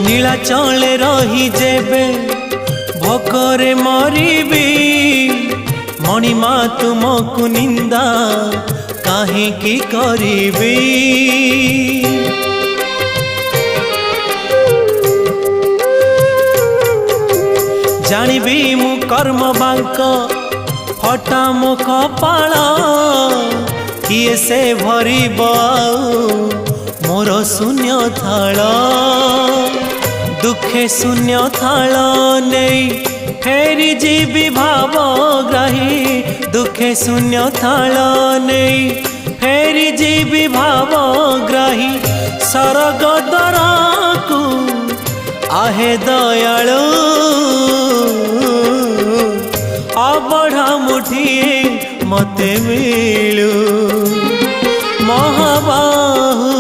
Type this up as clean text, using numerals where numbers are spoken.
नीलाचले रही जेबे भोकरे मरिबी मणिमा तुमको निंदा काहे की करिबी जानिबी मु कर्म बांक फटा मो कपाल किए से भरिब मोर शून्य थाल दुखे शून्य थाल नहीं फेरी जीवी भावग्राही दुखे शून्य थाल नहीं फेरी जीवी भावग्राही सरग द्वारा को आहे दयालु अबढ़ा मुठिए मते मिलू महाबाहु